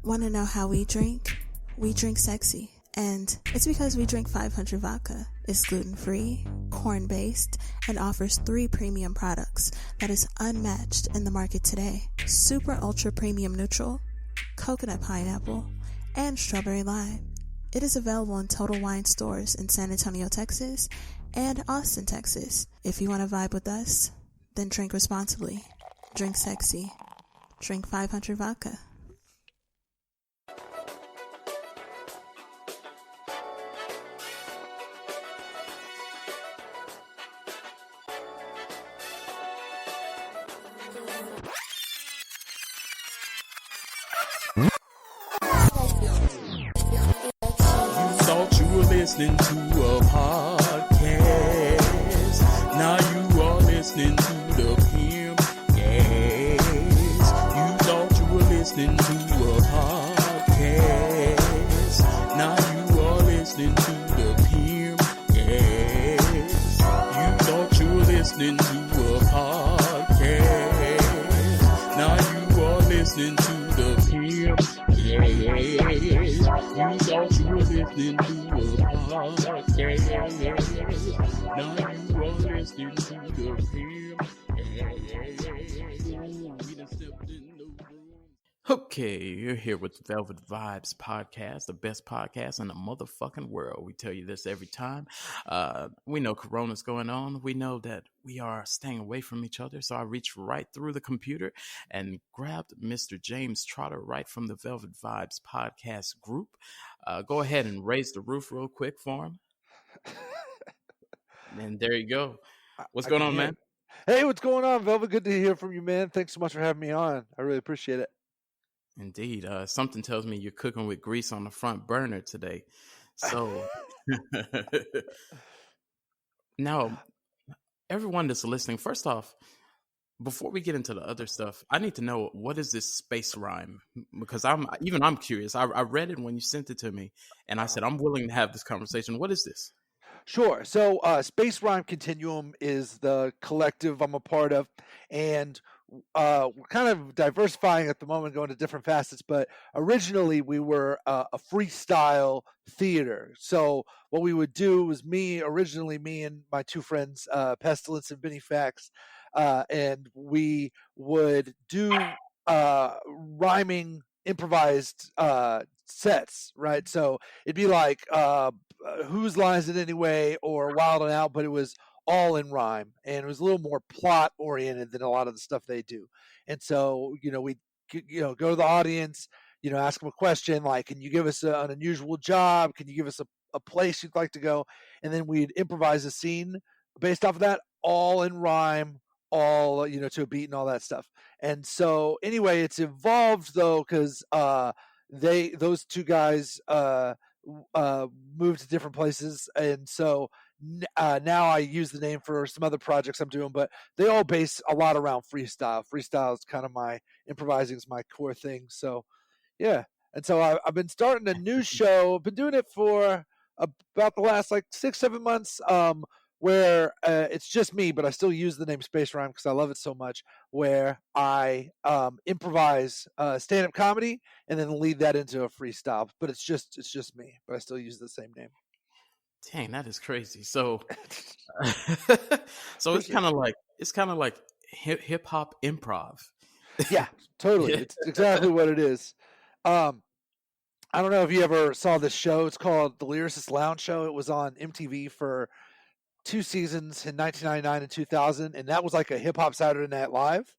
Want to know how we drink? We drink sexy. And it's because we drink 500 vodka. It's gluten-free, corn-based, and offers 3 premium products that is unmatched in the market today. Super ultra premium neutral, coconut pineapple, and strawberry lime. It is available in Total Wine stores in San Antonio, Texas, and Austin, Texas. If you want to vibe with us, then drink responsibly. Drink sexy. Drink 500 vodka. Listening to a podcast. Now you are listening to the Pimcast. You thought you were listening to a podcast. Now you are listening to the Pimcast. You thought you were listening to a podcast. Now you are listening to the Pimcast. You thought you were listening to a Okay, you're here with the Velvet Vibes podcast, the best podcast in the motherfucking world. We tell you this every time. We know Corona's going on. We know that we are staying away from each other. So I reached right through the computer and grabbed Mr. James Trotter right from the Velvet Vibes podcast group. Go ahead and raise the roof real quick for him. And there you go. What's going on, man? Hey, what's going on, Velvet? Good to hear from you, man. Thanks so much for having me on. I really appreciate it. Indeed. Something tells me you're cooking with grease on the front burner today. So now, everyone that's listening, first off, before we get into the other stuff, I need to know, what is this space rhyme? Because I'm curious. I read it when you sent it to me, and I said, I'm willing to have this conversation. What is this? Sure. So Space Rhyme Continuum is the collective I'm a part of, and we're kind of diversifying at the moment, going to different facets, but originally we were a freestyle theater. So what we would do was me and my 2 friends, Pestilence and Benny Fax, and we would do rhyming improvised sets, right? So it'd be like Whose Lines It Anyway or Wild and Out, but it was all in rhyme, and it was a little more plot oriented than a lot of the stuff they do. And so, we'd go to the audience, ask them a question like, can you give us an unusual job? Can you give us a place you'd like to go? And then we'd improvise a scene based off of that, all in rhyme, all, to a beat and all that stuff. And so anyway, it's evolved though, because those 2 guys moved to different places, and so now I use the name for some other projects I'm doing, but they all base a lot around freestyle. Freestyle is kind of improvising is my core thing. So yeah, and so I've been starting a new show. I've been doing it for about the last 6-7 months, where it's just me, but I still use the name Space Rhyme because I love it so much, where I improvise stand-up comedy and then lead that into a freestyle. But it's just me, but I still use the same name. Dang, that is crazy. So so it's kind of like hip hop improv. Yeah, totally. Yeah. It's exactly what it is. I don't know if you ever saw this show. It's called The Lyricist Lounge Show. It was on MTV for 2 seasons in 1999 and 2000, and that was like a hip hop Saturday Night Live.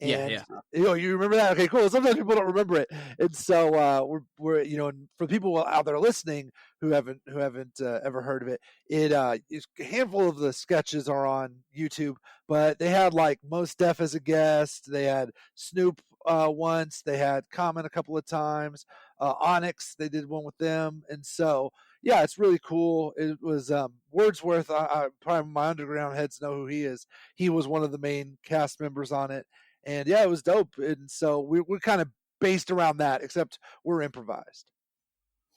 And, yeah. You remember that? Okay, cool. Sometimes people don't remember it, and so we're and for people out there listening who haven't ever heard of it, a handful of the sketches are on YouTube. But they had like Mos Def as a guest. They had Snoop once. They had Common a couple of times. Onyx, they did one with them, and so yeah, it's really cool. It was Wordsworth. Probably my underground heads know who he is. He was one of the main cast members on it. And yeah, it was dope. And so we're kind of based around that, except we're improvised.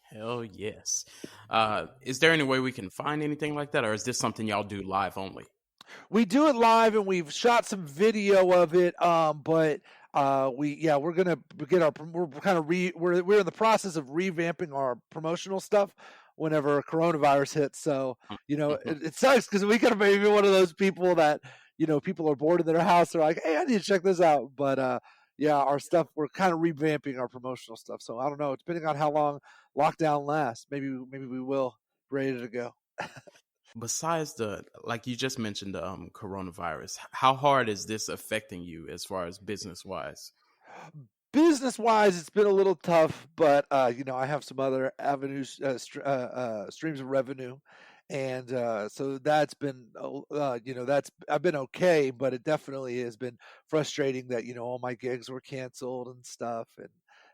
Hell yes. Is there any way we can find anything like that, or is this something y'all do live only? We do it live, and we've shot some video of it, but we're gonna get we're kind of we're in the process of revamping our promotional stuff whenever coronavirus hits. So it sucks because we could have maybe one of those people that people are bored in their house. They're like, hey, I need to check this out. But our stuff, we're kind of revamping our promotional stuff. So I don't know, depending on how long lockdown lasts, maybe we will be ready to go. Besides like you just mentioned, the coronavirus, how hard is this affecting you as far as business wise? Business wise, it's been a little tough, but I have some other avenues, streams of revenue, and so that's been I've been okay, but it definitely has been frustrating that all my gigs were canceled and stuff, and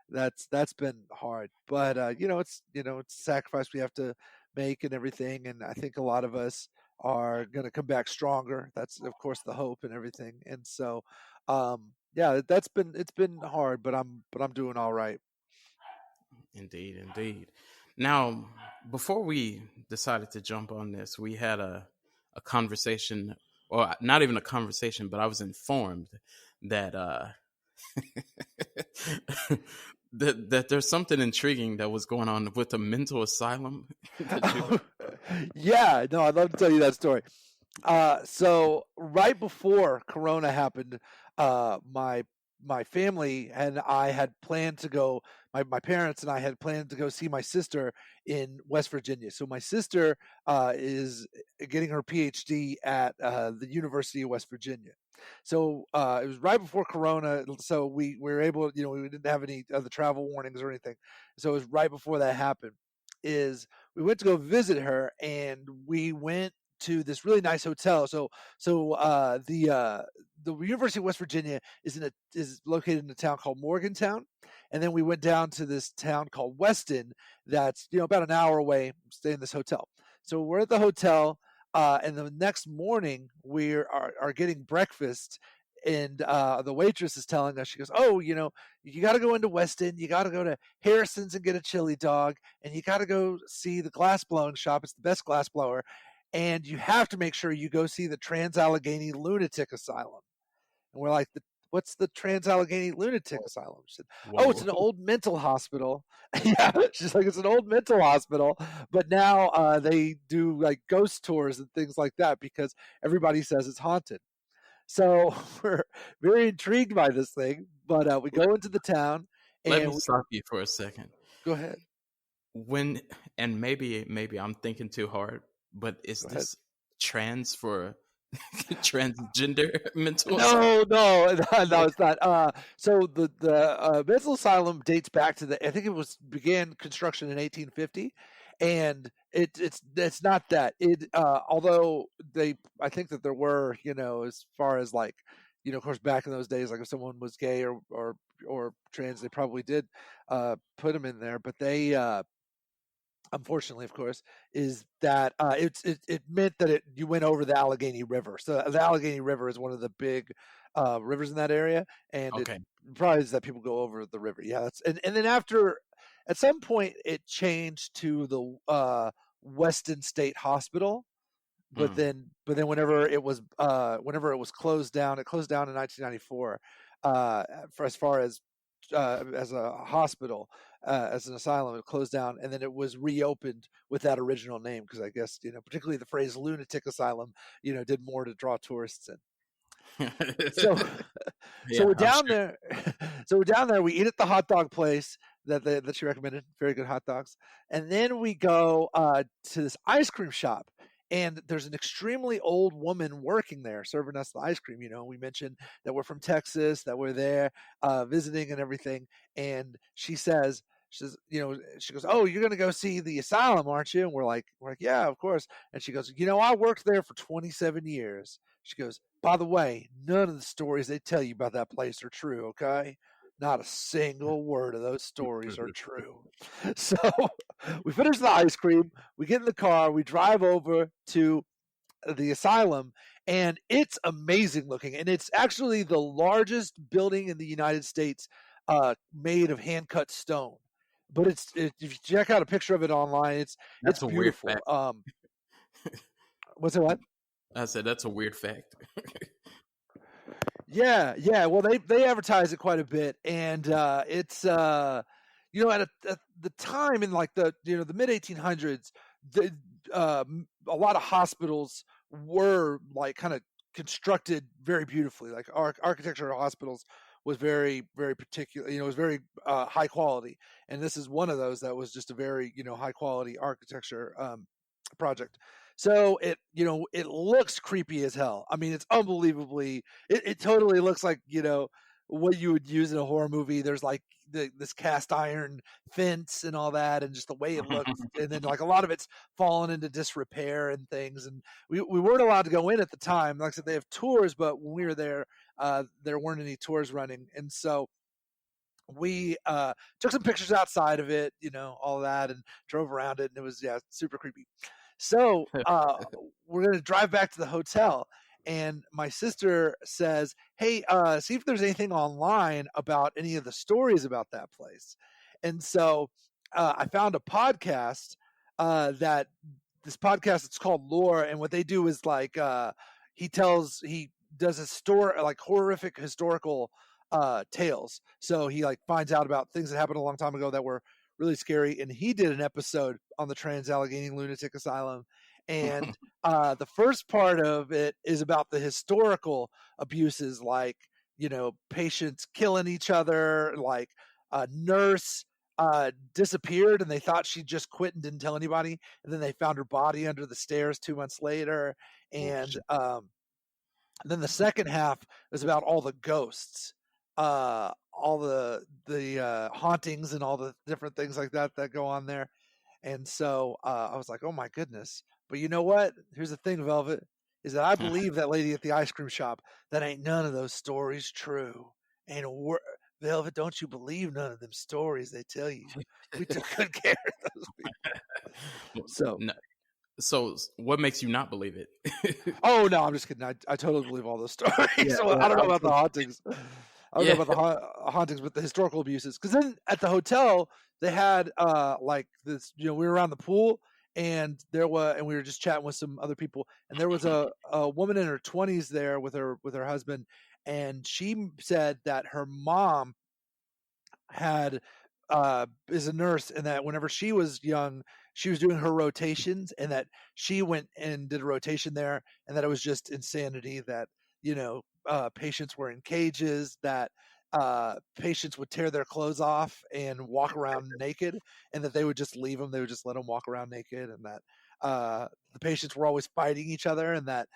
that's been hard. But it's it's a sacrifice we have to make and everything, and I think a lot of us are going to come back stronger. That's of course the hope and everything, and so yeah, it's been hard, but I'm doing all right. Indeed. Now, before we decided to jump on this, we had a conversation, or not even a conversation, but I was informed that that there's something intriguing that was going on with the mental asylum. Yeah, no, I'd love to tell you that story. So right before Corona happened, my family and I had planned to go. My parents and I had planned to go see my sister in West Virginia. So my sister is getting her PhD at the University of West Virginia. So it was right before Corona, so we were able, we didn't have any other travel warnings or anything. So it was right before that happened. Is we went to go visit her, and we went to this really nice hotel. So the University of West Virginia is located in a town called Morgantown, and then we went down to this town called Weston. That's about an hour away. Stay in this hotel. So we're at the hotel, and the next morning we are getting breakfast. And the waitress is telling us, she goes, oh, you got to go into Weston, you got to go to Harrison's and get a chili dog, and you got to go see the glass blowing shop. It's the best glass blower. And you have to make sure you go see the Trans-Allegheny Lunatic Asylum. And we're like, what's the Trans-Allegheny Lunatic Asylum? She said, oh, it's an old mental hospital. Yeah, she's like, it's an old mental hospital, but now they do like ghost tours and things like that because everybody says it's haunted. So we're very intrigued by this thing, but we go into the town. Let me stop you for a second. Go ahead. And maybe I'm thinking too hard, but is this trans for transgender mental asylum? No, it's not. So the mental asylum dates back to I think it began construction in 1850, and it's not that. Although I think that there were, as far as like, of course, back in those days, like if someone was gay or trans, they probably did put them in there, but they unfortunately, of course, is that it meant that you went over the Allegheny River. So the Allegheny River is one of the big rivers in that area, and Okay. it probably is that people go over the river. Yeah, and then after, at some point, it changed to the Weston State Hospital. But then whenever it was closed down, it closed down in 1994. For as far as a hospital, as an asylum, it closed down, and then it was reopened with that original name because I guess particularly the phrase lunatic asylum did more to draw tourists in. So we're down there. So we're down there. We eat at the hot dog place that she recommended. Very good hot dogs. And then we go to this ice cream shop. And there's an extremely old woman working there serving us the ice cream. We mentioned that we're from Texas, that we're there visiting and everything. And she says, she goes, oh, you're going to go see the asylum, aren't you? And we're like, yeah, of course. And she goes, I worked there for 27 years. She goes, by the way, none of the stories they tell you about that place are true, okay? Not a single word of those stories are true. So we finish the ice cream. We get in the car. We drive over to the asylum, and it's amazing looking. And it's actually the largest building in the United States made of hand-cut stone. But if you check out a picture of it online, it's beautiful. Weird fact. What's it? What? I said that's a weird fact. Yeah. Well, they advertise it quite a bit, and it's at the time in like the the mid 1800s, the a lot of hospitals were like kind of constructed very beautifully. Like architecture of hospitals was very very particular. It was very high quality, and this is one of those that was just a very high quality architecture project. So it looks creepy as hell. I mean, it's unbelievably. It totally looks like what you would use in a horror movie. There's like this cast iron fence and all that, and just the way it looks, and then like a lot of it's fallen into disrepair and things. And we weren't allowed to go in at the time. Like I said, they have tours, but when we were there weren't any tours running, and so we took some pictures outside of it, all of that, and drove around it, and it was super creepy. So we're gonna drive back to the hotel, and my sister says, "Hey, see if there's anything online about any of the stories about that place." And so I found a podcast that this podcast. It's called Lore, and what they do is like he does a story like horrific historical tales. So he like finds out about things that happened a long time ago that were really scary. And he did an episode on the Trans-Allegheny Lunatic Asylum. And the first part of it is about the historical abuses, like, patients killing each other, like a nurse disappeared and they thought she just quit and didn't tell anybody. And then they found her body under the stairs 2 months later. And then the second half is about all the ghosts, all the hauntings and all the different things like that go on there. And so I was like, oh my goodness. But you know what? Here's the thing, Velvet, is that I believe that lady at the ice cream shop, that ain't none of those stories true. Ain't a word. Velvet, don't you believe none of them stories they tell you. We took good care of those people. So No. So what makes you not believe it? Oh no, I'm just kidding. I totally believe all those stories. Yeah, So I don't know about the hauntings. I don't Yeah. know about the hauntings, but the historical abuses. Because then at the hotel they had like this. We were around the pool, and we were just chatting with some other people, and there was a woman in her 20s there with her husband, and she said that her mom is a nurse, and that whenever she was young, she was doing her rotations, and that she went and did a rotation there, and that it was just insanity, that patients were in cages, that patients would tear their clothes off and walk around naked, and that they would just leave them. They would just let them walk around naked, and that the patients were always fighting each other, and that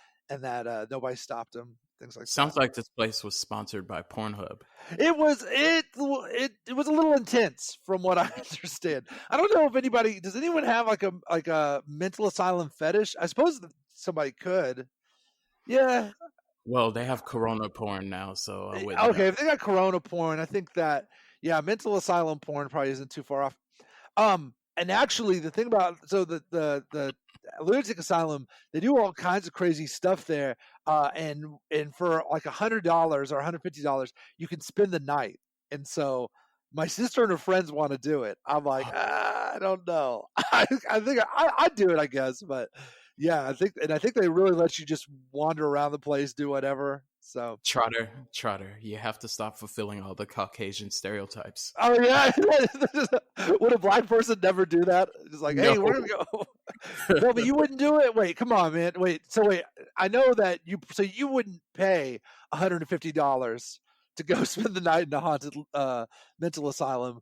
nobody stopped them. Things like Sounds that. like this place was sponsored by Pornhub. It was a little intense from what I understand. I don't know if does anyone have like a mental asylum fetish? I suppose somebody could. Yeah. Well, they have Corona porn now, so I wouldn't Okay, know. if they got Corona porn, I think that mental asylum porn probably isn't too far off. And actually, the thing about the lunatic asylum, they do all kinds of crazy stuff there. And for like $100 or $150, you can spend the night. And so my sister and her friends want to do it. I'm like, I don't know. I think I'd do it, I guess. But yeah, I think they really let you just wander around the place, do whatever. So Trotter, you have to stop fulfilling all the Caucasian stereotypes. oh yeah, would a black person never do that? Just like, hey, No. we're gonna go. No, but you wouldn't do it. Wait, come on, man. Wait, I know that you wouldn't pay $150 to go spend the night in a haunted mental asylum.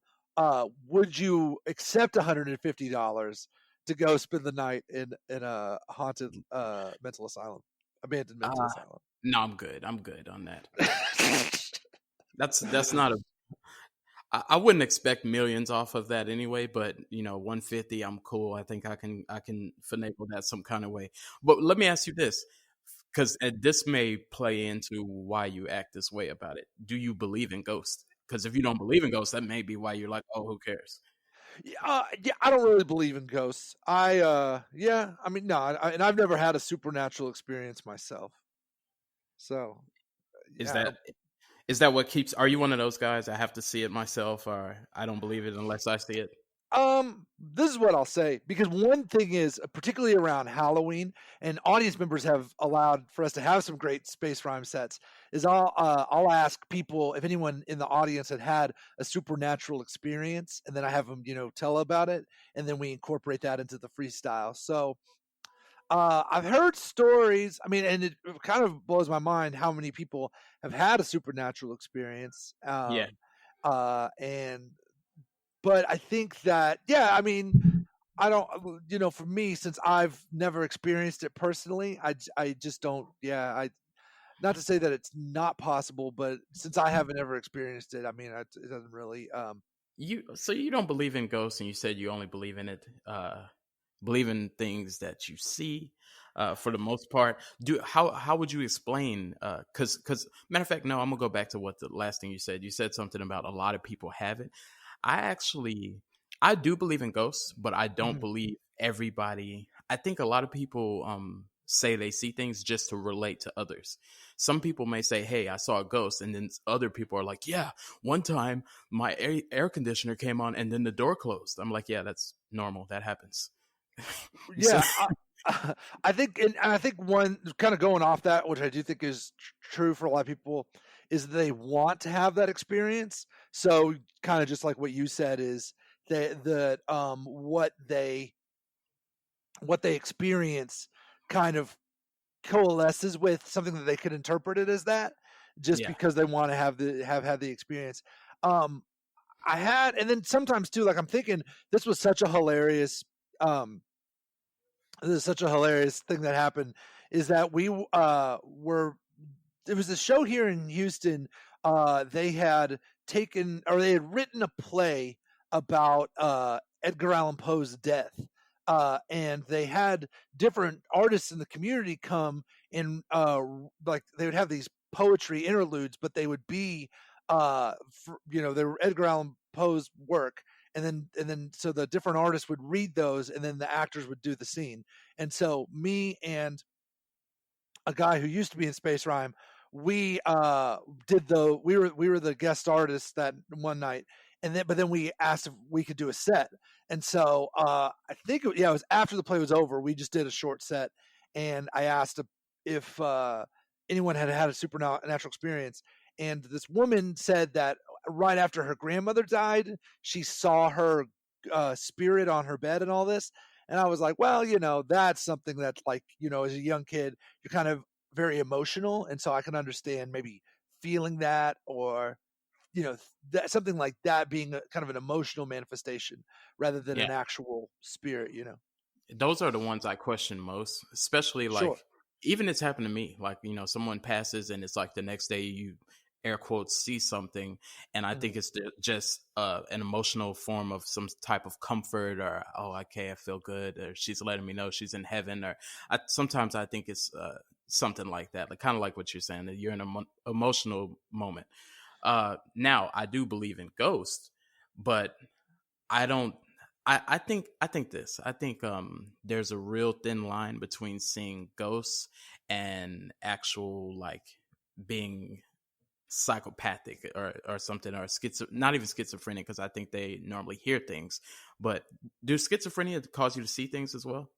Would you accept $150 to go spend the night in a haunted mental asylum, abandoned mental asylum? No, I'm good. I'm good on that. That's not a. I wouldn't expect millions off of that anyway, but 150, I'm cool. I think I can finagle that some kind of way. But let me ask you this, because this may play into why you act this way about it. Do you believe in ghosts? Because if you don't believe in ghosts, that may be why you're like, oh, who cares? Yeah, I don't really believe in ghosts. I mean, no, and I've never had a supernatural experience myself. So, Is that what keeps? Are you one of those guys? I have to see it myself, or I don't believe it unless I see it. This is what I'll say, because one thing is, particularly around Halloween, and audience members have allowed for us to have some great space rhyme sets, is I'll ask people if anyone in the audience had a supernatural experience, and then I have them, tell about it, and then we incorporate that into the freestyle. So I've heard stories. I mean, and it kind of blows my mind how many people have had a supernatural experience. Yeah. And but I think that, yeah, I mean, I don't, for me, since I've never experienced it personally, I just don't, not to say that it's not possible, but since I haven't ever experienced it, I mean, it doesn't really, So you don't believe in ghosts, and you said you only believe in it, believe in things that you see, for the most part. How would you explain? Because matter of fact, no, I'm gonna go back to what the last thing you said. You said something about a lot of people have it. I do believe in ghosts, but I don't believe everybody. I think a lot of people say they see things just to relate to others. Some people may say, "Hey, I saw a ghost," and then other people are like, "Yeah, one time my air conditioner came on and then the door closed." I'm like, "Yeah, that's normal. That happens." Yeah, I think, and I think one kind of going off that, which I do think is true for a lot of people, is they want to have that experience. So kind of just like what you said is that what they experience kind of coalesces with something that they could interpret it as that, just Yeah. because they want to have had the experience. I had, and then sometimes too, like I'm thinking this was such a hilarious this is such a hilarious thing that happened, is that we there was a show here in Houston. They had written a play about Edgar Allan Poe's death, and they had different artists in the community come and like they would have these poetry interludes, but they would be they were Edgar Allan Poe's work, and then so the different artists would read those, and then the actors would do the scene. And so me and a guy who used to be in Space Rhyme, we we were the guest artists that one night, but then we asked if we could do a set. And so I think it was after the play was over, we just did a short set, and I asked if anyone had had a supernatural experience, and this woman said that right after her grandmother died, she saw her spirit on her bed and all this. And I was like, well, that's something that, like, as a young kid, you're kind of very emotional. And so I can understand maybe feeling that, or, something like that being kind of an emotional manifestation rather than an actual spirit, Those are the ones I question most, especially like, Sure. even it's happened to me. Like, someone passes and it's like the next day you air quotes see something, and I think it's just an emotional form of some type of comfort, or okay, I feel good, or she's letting me know she's in heaven, or sometimes I think it's something like that, like kind of like what you're saying, that you're in an emotional moment. Now I do believe in ghosts, but I don't. I think this. I think there's a real thin line between seeing ghosts and actual, like, being psychopathic or something, or not even schizophrenic, because I think they normally hear things. But do schizophrenia cause you to see things as well?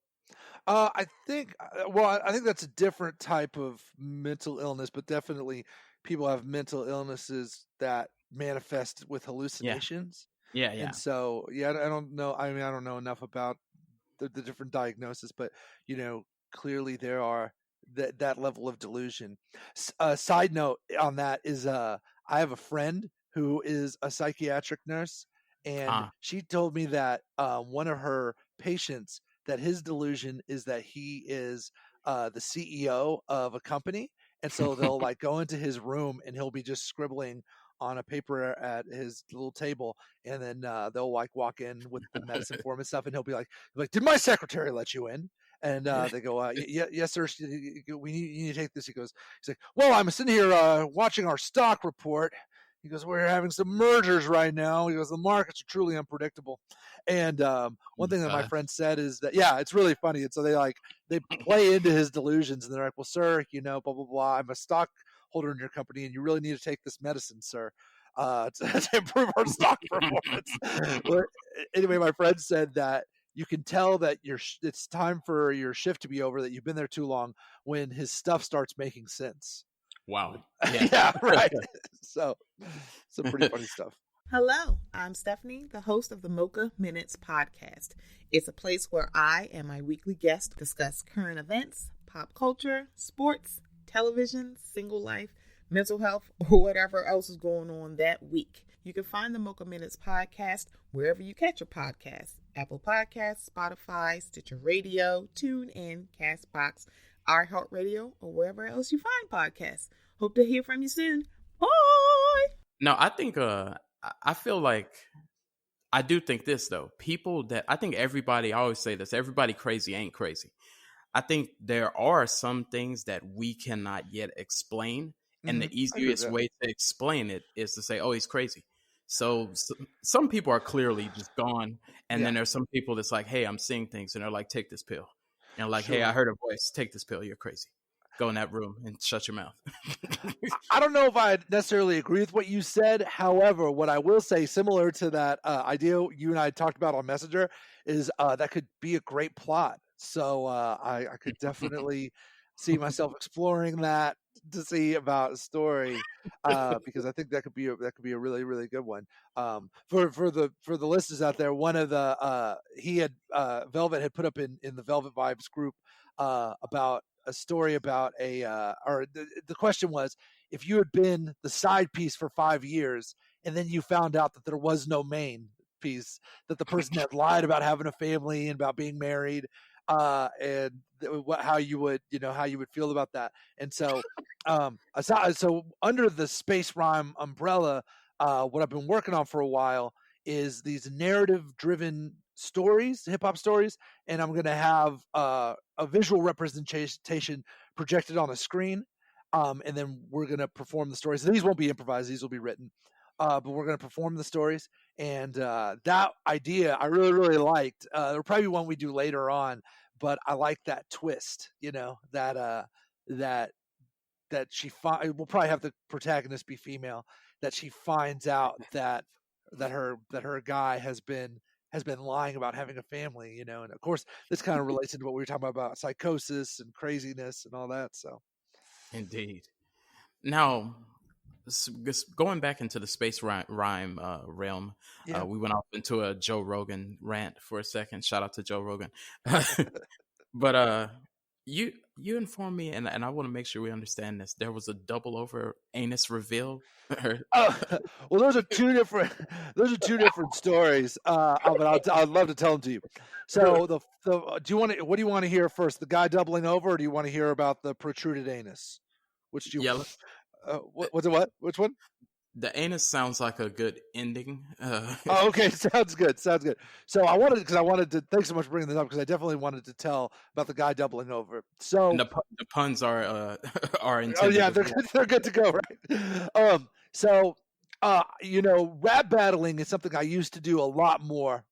I think I think that's a different type of mental illness, but definitely people have mental illnesses that manifest with hallucinations. Yeah. And so, I don't know. I mean, I don't know enough about the different diagnoses, but clearly there are that level of delusion. Side note on that is, I have a friend who is a psychiatric nurse, and she told me that one of her patients, that his delusion is that he is the CEO of a company, and so they'll like go into his room and he'll be just scribbling on a paper at his little table, and then they'll like walk in with the medicine form and stuff, and he'll be like, "Did my secretary let you in?" And they go, yes, sir. You need to take this. He's like, well, I'm sitting here watching our stock report. He goes, we're having some mergers right now. He goes, the markets are truly unpredictable. And one thing that my friend said is that, it's really funny. And so they play into his delusions, and they're like, well, sir, blah, blah, blah. I'm a stockholder in your company, and you really need to take this medicine, sir, to improve our stock performance. anyway, my friend said that you can tell that it's time for your shift to be over, that you've been there too long, when his stuff starts making sense. Wow. Yeah. Yeah, right. So some pretty funny stuff. Hello, I'm Stephanie, the host of the Mocha Minutes podcast. It's a place where I and my weekly guest discuss current events, pop culture, sports, television, single life, mental health, or whatever else is going on that week. You can find the Mocha Minutes podcast wherever you catch your podcasts: Apple Podcasts, Spotify, Stitcher Radio, TuneIn, Castbox, iHeartRadio, or wherever else you find podcasts. Hope to hear from you soon. Bye! No, I think I feel like I do think this though. I think everybody, I always say this, everybody crazy ain't crazy. I think there are some things that we cannot yet explain. And the easiest way to explain it is to say, oh, he's crazy. So some people are clearly just gone. And then there's some people that's like, hey, I'm seeing things. And they're like, take this pill. And like, hey, I heard a voice. Take this pill. You're crazy. Go in that room and shut your mouth. I don't know if I necessarily agree with what you said. However, what I will say, similar to that idea you and I talked about on Messenger, is that could be a great plot. So I could definitely see myself exploring that to see about a story, because I think that could be a really, really good one. For the listeners out there, one of the Velvet had put up in the Velvet Vibes group about a story about the question was, if you had been the side piece for 5 years and then you found out that there was no main piece, that the person had lied about having a family and about being married, and how you would feel about that. And so so under the space rhyme umbrella, what I've been working on for a while is these narrative driven stories, hip hop stories, and I'm going to have a visual representation projected on a screen, and then we're going to perform the stories. These won't be improvised; these will be written, but we're going to perform the stories. And that idea I really, really liked. There'll probably be one we do later on, but I like that twist. That we'll probably have the protagonist be female. That she finds out that her guy has been lying about having a family, and of course this kind of relates into what we were talking about psychosis and craziness and all that. So, indeed. Now, going back into the space rhyme realm, we went off into a Joe Rogan rant for a second. Shout out to Joe Rogan. But you informed me, and I want to make sure we understand this. There was a double over anus reveal. Well, those are two different stories. But I'd love to tell them to you. So what do you want to hear first? The guy doubling over, or do you want to hear about the protruded anus? Which do you? What? Which one? The anus sounds like a good ending. Oh, okay, sounds good. So I wanted to. Thanks so much for bringing this up, because I definitely wanted to tell about the guy doubling over. So and the puns are intended. Oh yeah, they're good to go, right? Rap battling is something I used to do a lot more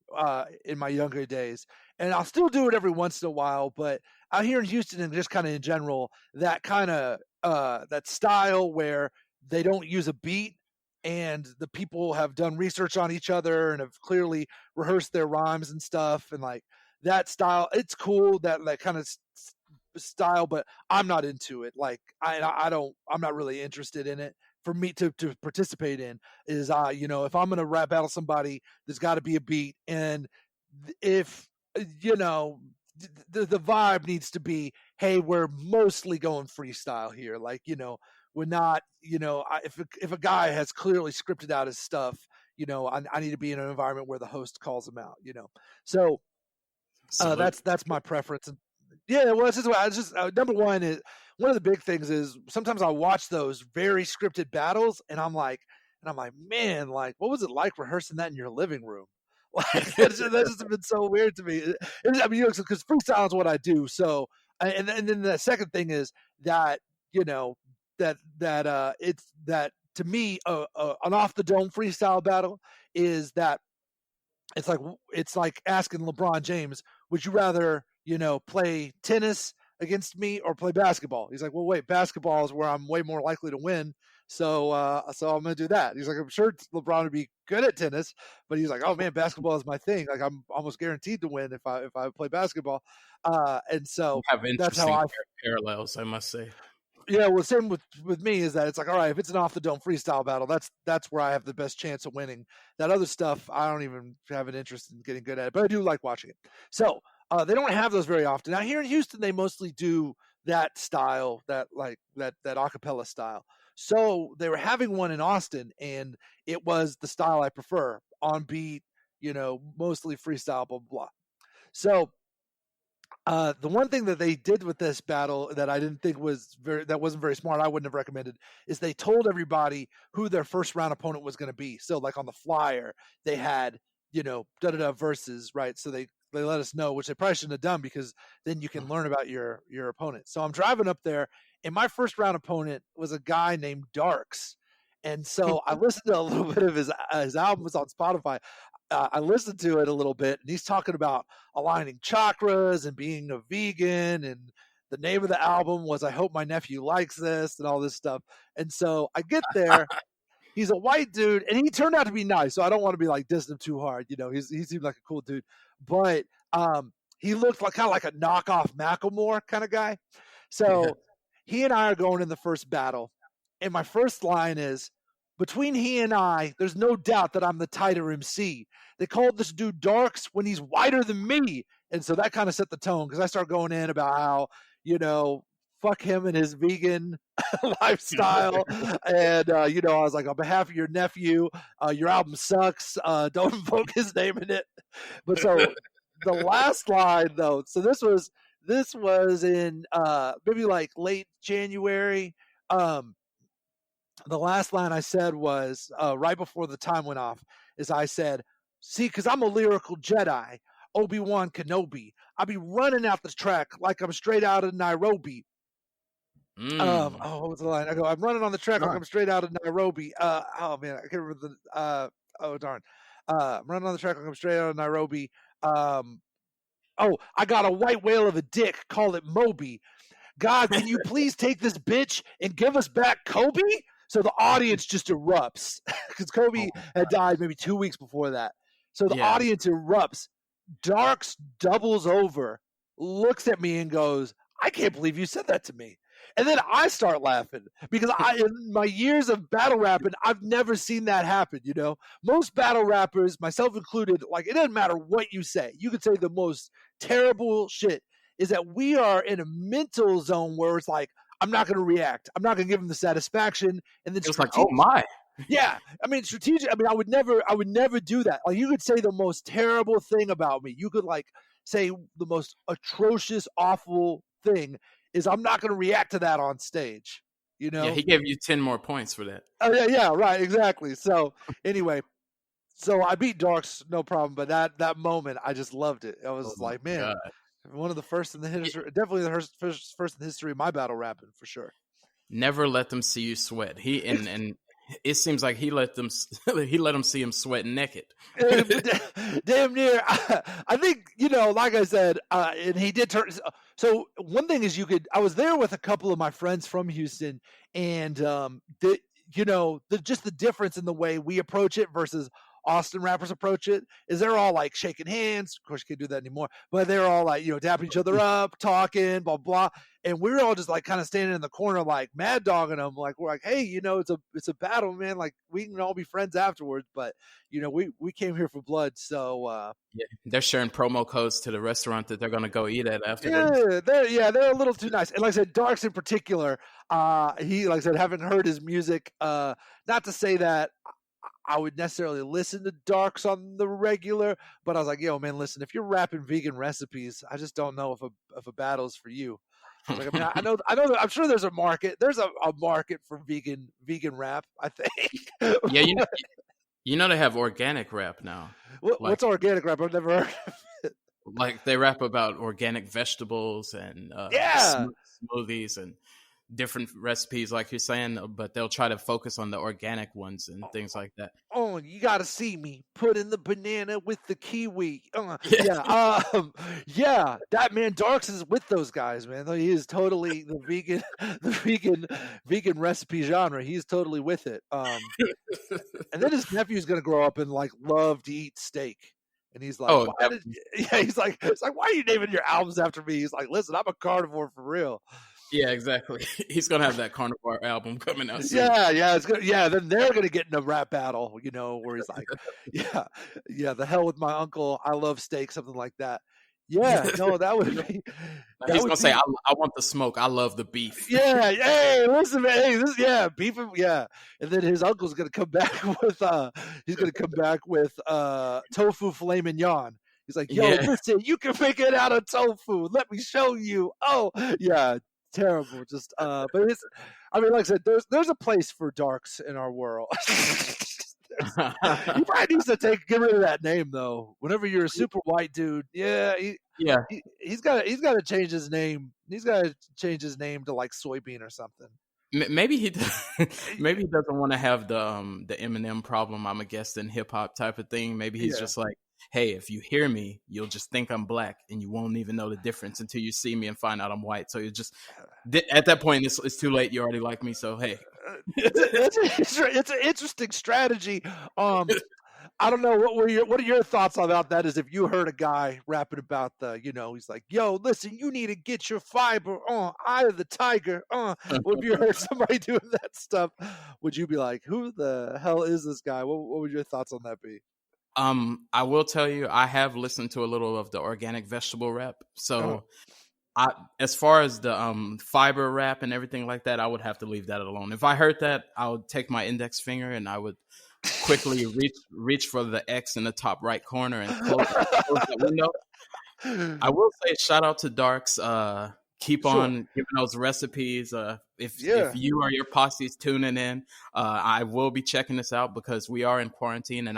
in my younger days, and I'll still do it every once in a while. But out here in Houston, and just kind of in general, that kind of that style where they don't use a beat, and the people have done research on each other and have clearly rehearsed their rhymes and stuff, and like that style, it's cool, that kind of style, but I'm not into it. Like I'm not really interested in it. For me to participate in is, if I'm going to rap battle somebody, there's got to be a beat. And if, the vibe needs to be, hey, we're mostly going freestyle here. Like, we're not, if a guy has clearly scripted out his stuff, I need to be in an environment where the host calls him out, So that's my preference. And yeah, well, it's just number one is, one of the big things is sometimes I watch those very scripted battles, and I'm like, man, like, what was it like rehearsing that in your living room? Like, that's just been so weird to me. Because freestyle is what I do. So, and then the second thing is that, it's that, to me, an off the dome freestyle battle is that it's like asking LeBron James, would you rather, play tennis against me or play basketball? He's like, well, wait, basketball is where I'm way more likely to win. So I'm gonna do that. He's like, I'm sure LeBron would be good at tennis, but he's like, oh man, basketball is my thing. Like I'm almost guaranteed to win if I play basketball. And so You have that's how interesting parallels, I must say. yeah, well, same with me is that it's like, all right, if it's an off the dome freestyle battle, that's where I have the best chance of winning. That other stuff, I don't even have an interest in getting good at it, but I do like watching it. So they don't have those very often. Now here in Houston, they mostly do that style, that acapella style. So they were having one in Austin, and it was the style I prefer, on beat, mostly freestyle, blah blah blah. So the one thing that they did with this battle that I didn't think wasn't very smart, I wouldn't have recommended, is they told everybody who their first round opponent was going to be. So like on the flyer, they had, verses, right? So they let us know, which they probably shouldn't have done, because then you can learn about your opponent. So I'm driving up there, and my first round opponent was a guy named Darks. And so I listened to a little bit of his album. Was on Spotify. I listened to it a little bit, and he's talking about aligning chakras and being a vegan, and the name of the album was I Hope My Nephew Likes This, and all this stuff. And so I get there, he's a white dude, and he turned out to be nice, so I don't want to be like dissing him too hard. He seemed like a cool dude, but he looked like kind of like a knockoff Macklemore kind of guy. So he and I are going in the first battle, and my first line is, between he and I, there's no doubt that I'm the tighter MC. They called this dude Darks when he's whiter than me. And so that kind of set the tone, because I start going in about how, fuck him and his vegan lifestyle. And, I was like, on behalf of your nephew, your album sucks. Don't invoke his name in it. But so the last line, though, so this was in maybe like late January. The last line I said was right before the time went off, is I said, see, because I'm a lyrical Jedi, Obi-Wan Kenobi. I be running out the track like I'm straight out of Nairobi. What was the line? I go, I'm running on the track like I'm straight out of Nairobi. Oh man, I can't remember the. Oh darn. I'm running on the track like I'm straight out of Nairobi. I got a white whale of a dick. Call it Moby. God, can you please take this bitch and give us back Kobe? So the audience just erupts, because Kobe had died maybe 2 weeks before that. So the audience erupts. Darks doubles over, looks at me and goes, I can't believe you said that to me. And then I start laughing, because in my years of battle rapping, I've never seen that happen. Most battle rappers, myself included, like, it doesn't matter what you say. You could say the most terrible shit, is that we are in a mental zone where it's like, I'm not going to react. I'm not going to give him the satisfaction. And then it's like, oh my. Yeah. I mean, strategic. I mean, I would never do that. Like, you could say the most terrible thing about me. You could like say the most atrocious, awful thing, is I'm not going to react to that on stage. Yeah, he gave you 10 more points for that. Oh yeah, right, exactly. So anyway, so I beat Darks, no problem. But that moment, I just loved it. I was like, man. God. One of the first in the history, definitely the first in the history of my battle rapping, for sure. Never let them see you sweat. And it seems like he let them see him sweat naked. Damn near. I think, like I said, and he did turn. So one thing is, I was there with a couple of my friends from Houston, and just the difference in the way we approach it versus Austin rappers approach it is they're all like shaking hands. Of course, you can't do that anymore, but they're all like, dapping each other up, talking, blah, blah. And we're all just like kind of standing in the corner, like mad dogging them. Like, we're like, hey, it's a battle, man. Like, we can all be friends afterwards, but we came here for blood. So, they're sharing promo codes to the restaurant that they're going to go eat at afterwards. They're a little too nice. And like I said, Darks in particular, he, like I said, haven't heard his music, not to say that I would necessarily listen to Darks on the regular, but I was like, yo, man, listen, if you're rapping vegan recipes, I just don't know if a battle's for you. Like, I mean, I know that I'm sure there's a market. There's a market for vegan rap, I think. Yeah, they have organic rap now. What's organic rap? I've never heard of it. Like, they rap about organic vegetables and smoothies, and different recipes, like you're saying, but they'll try to focus on the organic ones and things like that. Oh, you gotta see me put in the banana with the kiwi. Yeah, that man Darks is with those guys, man. He is totally the vegan recipe genre. He's totally with it. And then his nephew's gonna grow up and like love to eat steak. And he's like, Oh, he's like, it's like, why are you naming your albums after me? He's like, listen, I'm a carnivore for real. yeah, exactly. He's gonna have that carnivore album coming out soon. Yeah, it's good. Yeah, then they're gonna get in a rap battle, where he's like, yeah, the hell with my uncle. I love steak, something like that. Yeah, no, that would be. He's gonna say, I want the smoke. I love the beef. Yeah, hey, listen, man, hey, beef, yeah. And then his uncle's gonna come back with, tofu filet mignon. He's like, yo, listen, you can make it out of tofu. Let me show you. Oh, yeah. Terrible, just but it's. I mean, like I said, there's a place for darks in our world. He probably needs to get rid of that name though. Whenever you're a super white dude, he's got to change his name. He's got to change his name to like soybean or something. Maybe he doesn't want to have the Eminem problem. I'm a guest in hip hop type of thing. Maybe he's just like, hey, if you hear me, you'll just think I'm black and you won't even know the difference until you see me and find out I'm white. So you just, at that point, it's too late. You already like me. So, hey. It's an interesting strategy. I don't know. What are your thoughts about that? Is if you heard a guy rapping about he's like, yo, listen, you need to get your fiber on Eye of the Tiger. What if you heard somebody doing that stuff? Would you be like, who the hell is this guy? What would your thoughts on that be? I will tell you, I have listened to a little of the organic vegetable rap. So, as far as the fiber rap and everything like that, I would have to leave that alone. If I heard that, I would take my index finger and I would quickly reach for the X in the top right corner and close that window. I will say, shout out to Darks. Keep on giving those recipes. If you or your posse's tuning in, I will be checking this out because we are in quarantine. And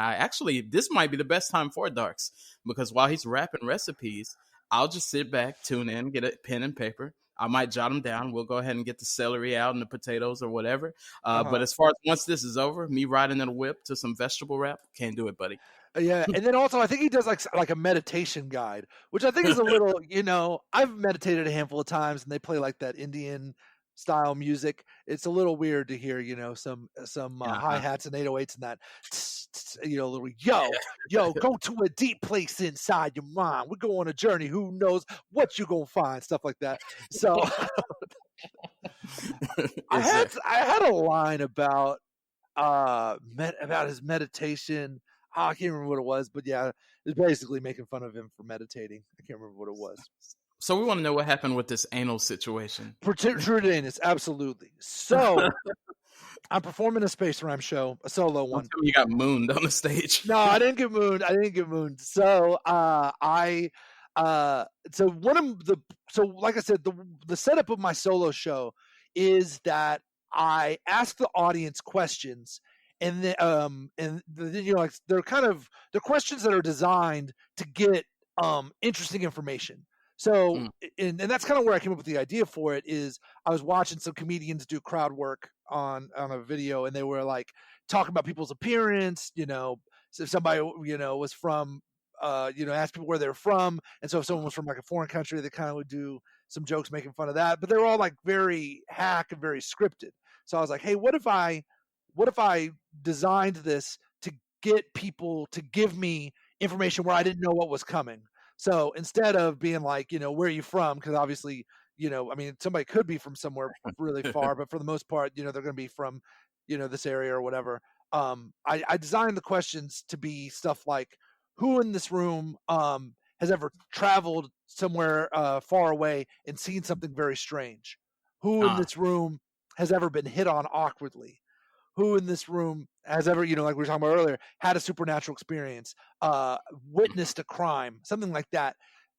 this might be the best time for Darks because while he's rapping recipes, I'll just sit back, tune in, get a pen and paper. I might jot them down. We'll go ahead and get the celery out and the potatoes or whatever. But as far as once this is over, me riding in a whip to some vegetable wrap, can't do it, buddy. Yeah, and then also I think he does like a meditation guide, which I think is a little, I've meditated a handful of times, and they play like that Indian style music. It's a little weird to hear, some hi hats and 808s and that, little yo, go to a deep place inside your mind. We're going on a journey. Who knows what you're gonna find? Stuff like that. So I had a line about his meditation. I can't remember what it was, but yeah, it's basically making fun of him for meditating. I can't remember what it was. So we want to know what happened with this anal situation. True to anus, absolutely. So I'm performing a space rhyme show, a solo one. You got mooned on the stage. No, I didn't get mooned. So like I said, the setup of my solo show is that I ask the audience questions. And then, they're questions that are designed to get interesting information. So, and that's kind of where I came up with the idea for it. Is I was watching some comedians do crowd work on a video, and they were like talking about people's appearance. So if somebody was from, ask people where they're from, and so if someone was from like a foreign country, they kind of would do some jokes making fun of that. But they were all like very hack and very scripted. So I was like, hey, what if I designed this to get people to give me information where I didn't know what was coming? So instead of being like, where are you from? Because obviously, somebody could be from somewhere really far, but for the most part, they're going to be from, this area or whatever. I designed the questions to be stuff like, who in this room has ever traveled somewhere far away and seen something very strange? Who in this room has ever been hit on awkwardly? Who in this room has ever, like we were talking about earlier, had a supernatural experience, witnessed a crime, something like that.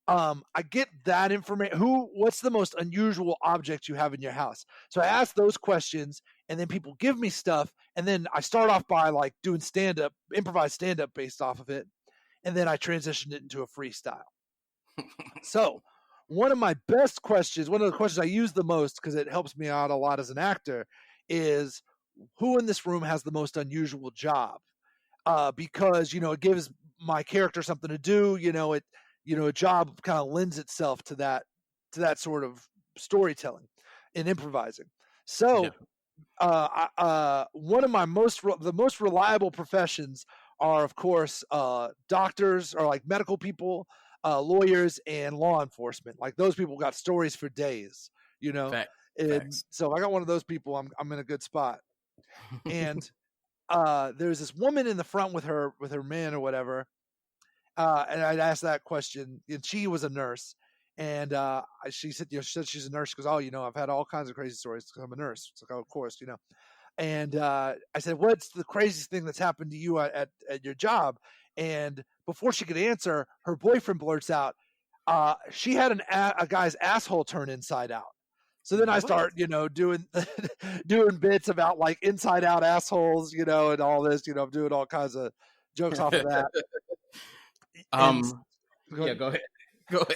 I get that information. What's the most unusual object you have in your house? So I ask those questions, and then people give me stuff, and then I start off by like doing improvised stand-up based off of it, and then I transitioned it into a freestyle. So one of my best questions, one of the questions I use the most because it helps me out a lot as an actor, is who in this room has the most unusual job? Because it gives my character something to do. A job kind of lends itself to that sort of storytelling and improvising. So, one of my the most reliable professions are, of course, doctors or like medical people, lawyers, and law enforcement. Like those people got stories for days. Facts. So I got one of those people. I'm in a good spot. And there's this woman in the front with her man or whatever, and I'd asked that question, and she was a nurse, and she said, she said she's a nurse. She goes, oh, I've had all kinds of crazy stories because I'm a nurse. It's like, oh, of course, And I said, what's the craziest thing that's happened to you at your job? And before she could answer, her boyfriend blurts out, she had a guy's asshole turn inside out. So then I start, doing doing bits about like inside out assholes, and all this. I'm doing all kinds of jokes off of that. Go ahead.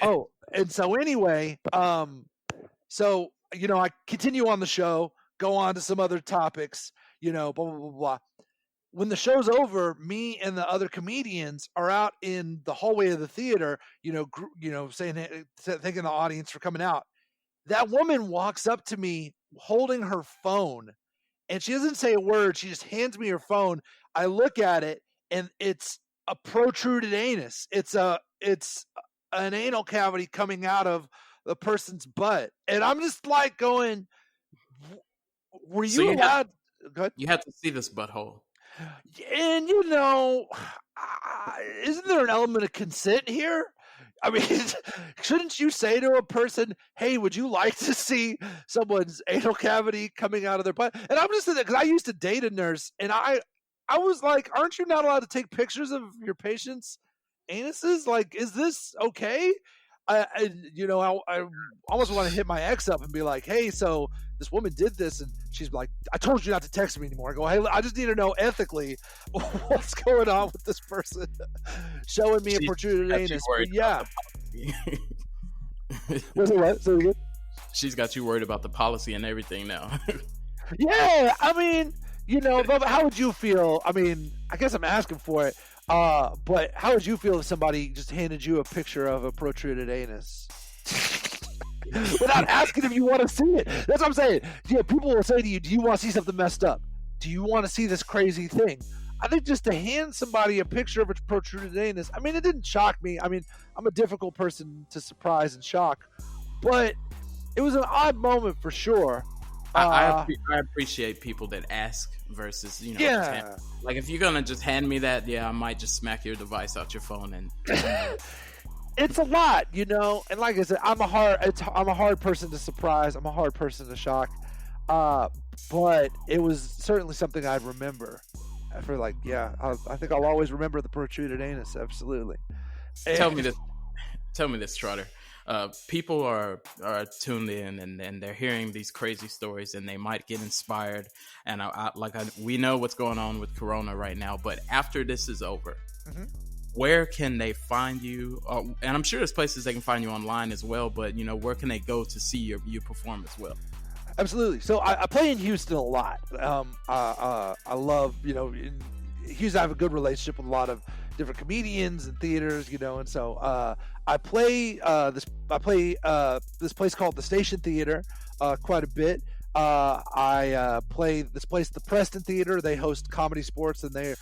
Oh, and so anyway, so I continue on the show, go on to some other topics, blah blah blah blah. When the show's over, me and the other comedians are out in the hallway of the theater, saying, thanking the audience for coming out. That woman walks up to me holding her phone, and she doesn't say a word. She just hands me her phone. I look at it, and it's a protruded anus. It's an anal cavity coming out of the person's butt. And I'm just like going, were you allowed? You had to see this butthole. And, isn't there an element of consent here? I mean, shouldn't you say to a person, hey, would you like to see someone's anal cavity coming out of their butt? And I'm just saying that because I used to date a nurse, and I was like, aren't you not allowed to take pictures of your patients' anuses? Like, is this okay? I almost want to hit my ex up and be like, hey, so this woman did this, and she's like, I told you not to text me anymore. I go, hey, I just need to know ethically what's going on with this person showing me a protruded anus. Yeah. What? So good? She's got you worried about the policy and everything now. Yeah, I mean, how would you feel? I mean, I guess I'm asking for it. But how would you feel if somebody just handed you a picture of a protruded anus? Without asking if you want to see it. That's what I'm saying. Yeah, people will say to you, do you want to see something messed up? Do you want to see this crazy thing? I think just to hand somebody a picture of a protruded anus, I mean, it didn't shock me. I mean, I'm a difficult person to surprise and shock, but it was an odd moment for sure. I appreciate people that ask versus, yeah. Like if you're gonna just hand me that, I might just smack your device out your phone and. It's a lot, and like I said, I'm a hard person to surprise. I'm a hard person to shock, but it was certainly something I'd remember. For like, I think I'll always remember the protruded anus. Absolutely. Tell me this, Trotter. People are tuned in and they're hearing these crazy stories and they might get inspired. And we know what's going on with Corona right now, but after this is over, where can they find you? And I'm sure there's places they can find you online as well, but where can they go to see you perform as well? Absolutely. So I play in Houston a lot. I love, in Houston I have a good relationship with a lot of different comedians and theaters, and so I play this place called the Station Theater quite a bit. I play this place, the Preston Theater. They host comedy sports, and they're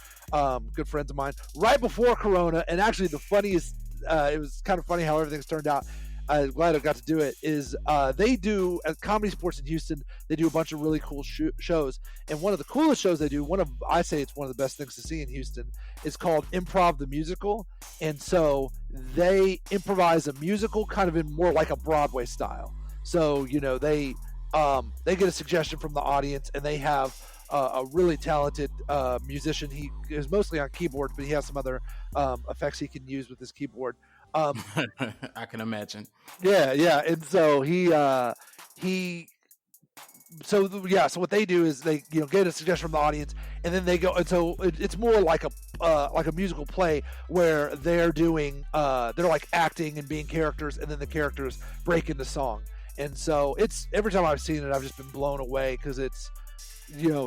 good friends of mine. Right before Corona, and actually the funniest, it was kind of funny how everything's turned out. I'm glad I got to do it. Is they do at comedy sports in Houston. They do a bunch of really cool shows, and one of the coolest shows they do, I say it's one of the best things to see in Houston, is called Improv the Musical. And so they improvise a musical kind of in more like a Broadway style. So they get a suggestion from the audience, and they have a really talented musician. He is mostly on keyboard, but he has some other effects he can use with his keyboard. I can imagine. Yeah, and so he so what they do is they get a suggestion from the audience, and then they go, and so it's more like a musical play where they're doing they're like acting and being characters, and then the characters break into song. And so it's, every time I've seen it, I've just been blown away, because it's,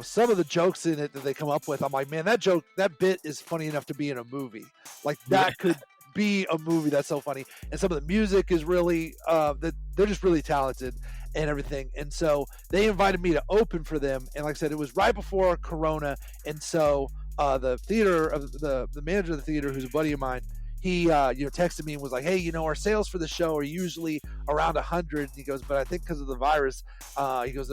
some of the jokes in it that they come up with, I'm like, man, that bit is funny enough to be in a movie. Like, that could be a movie. That's so funny. And some of the music is really they're just really talented and everything. And so they invited me to open for them, and like I said, it was right before Corona. And so the theater of the manager of the theater, who's a buddy of mine, he texted me and was like, hey, our sales for the show are usually around 100. And he goes, but I think because of the virus, he goes,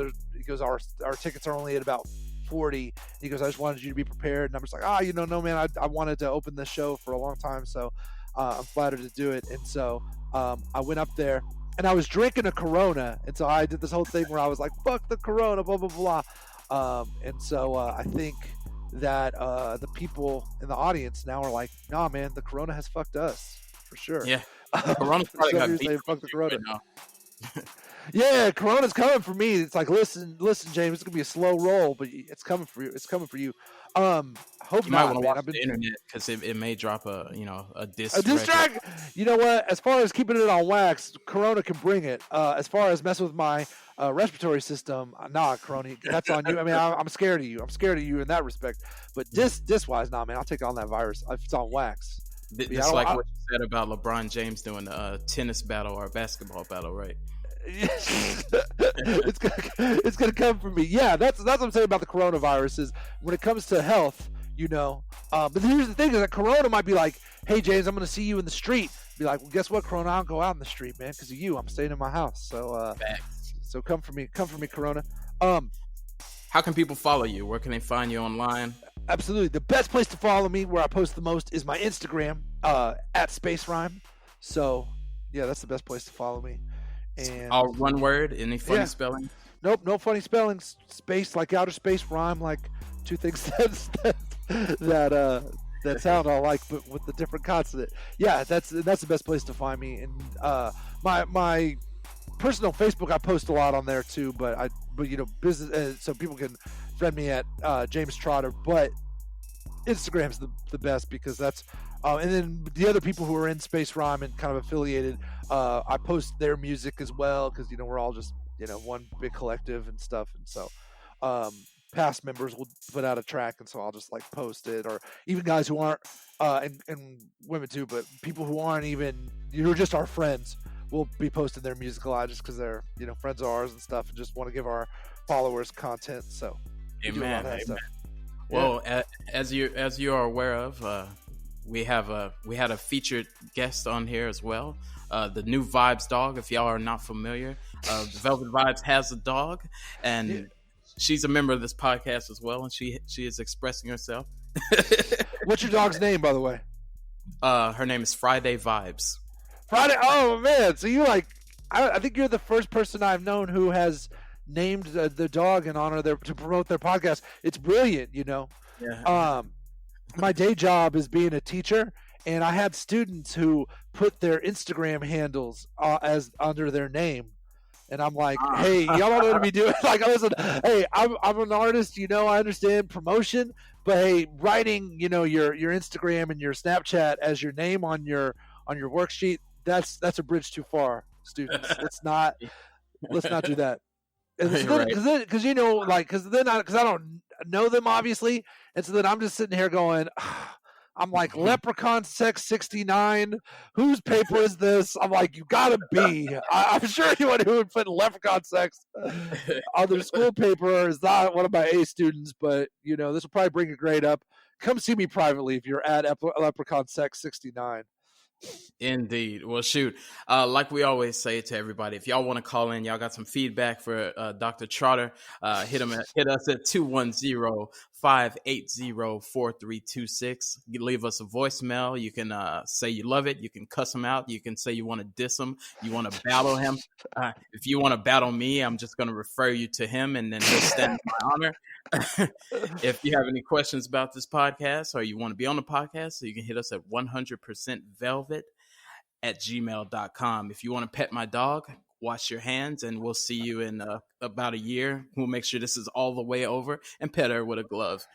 our tickets are only at about 40. He goes, I just wanted you to be prepared. And I'm just like, no, man, I wanted to open this show for a long time, so I'm flattered to do it. And so I went up there, and I was drinking a Corona, and so I did this whole thing where I was like, fuck the Corona, blah blah blah. And so I think that the people in the audience now are like, nah, man, the Corona has fucked us for sure. Yeah, Corona's probably got beat fuck the Corona. right now. Yeah, Corona's coming for me. It's like, listen, James, it's gonna be a slow roll, but it's coming for you. It's coming for you. Hope You not, might want to man. watch the internet, because it may drop a diss. A diss track. You know what? As far as keeping it on wax, Corona can bring it. As far as messing with my respiratory system, nah, Corona, that's on you. I mean, I'm scared of you. I'm scared of you in that respect. But diss wise, nah, man, I'll take on that virus if it's on wax. It's like what you said about LeBron James doing a tennis battle or a basketball battle, right? It's gonna come from me. Yeah, that's what I'm saying about the coronavirus, is when it comes to health, but here's the thing, is that Corona might be like, hey James, I'm gonna see you in the street. Be like, well, guess what, Corona, I don't go out in the street, man, because of you. I'm staying in my house. So come for me, Corona. How can people follow you? Where can they find you online? Absolutely, the best place to follow me, where I post the most, is my Instagram, at Space Rhyme. So yeah, that's the best place to follow me. And all one word. Any funny spelling? Nope, no funny spellings. Space like outer space, rhyme like two things that sound alike, but with the different consonant. Yeah, that's the best place to find me. And my personal Facebook, I post a lot on there too. But business, so people can friend me at James Trotter. But Instagram's the best, because that's and then the other people who are in Space Rhyme and kind of affiliated, I post their music as well, because we're all just one big collective and stuff. And so past members will put out a track, and so I'll just like post it, or even guys who aren't and women too, but people who aren't even, you're just our friends, will be posting their music a lot, just because they're friends of ours and stuff, and just want to give our followers content. So amen. Well, as you are aware of, we had a featured guest on here as well, the new Vibes dog. If y'all are not familiar, Velvet Vibes has a dog, and she's a member of this podcast as well, and she is expressing herself. What's your dog's name, by the way? Her name is Friday Vibes. Friday. Oh man, so you I think you're the first person I've known who has named the dog in honor to promote their podcast. It's brilliant, Yeah. My day job is being a teacher, and I had students who put their Instagram handles as under their name, and I'm like, hey, y'all don't know what to be doing. Like, listen, hey, I'm an artist, I understand promotion, but hey, writing, your Instagram and your Snapchat as your name on your worksheet, that's a bridge too far, students. Let's not do that. Because then I don't know them, obviously, and so then I'm just sitting here going, I'm like, Leprechaun Sex 69, whose paper is this? I'm like, you gotta be. I'm sure anyone who would put Leprechaun Sex on their school paper is not one of my A students, but this will probably bring a grade up. Come see me privately if you're at Leprechaun Sex 69. Indeed. Well, shoot. Like we always say to everybody, if y'all want to call in, y'all got some feedback for Dr. Trotter, hit us at 210-580-4326. You leave us a voicemail. You can say you love it. You can cuss him out. You can say you want to diss him. You want to battle him. If you want to battle me, I'm just going to refer you to him, and then he'll stand in my honor. If you have any questions about this podcast, or you want to be on the podcast, so you can hit us at 100%velvet@gmail.com. If you want to pet my dog, wash your hands, and we'll see you in about a year. We'll make sure this is all the way over, and pet her with a glove.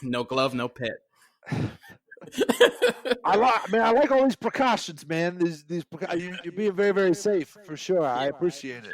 No glove, no pet. I like all these precautions, man. You're being very, very safe for sure. I appreciate it.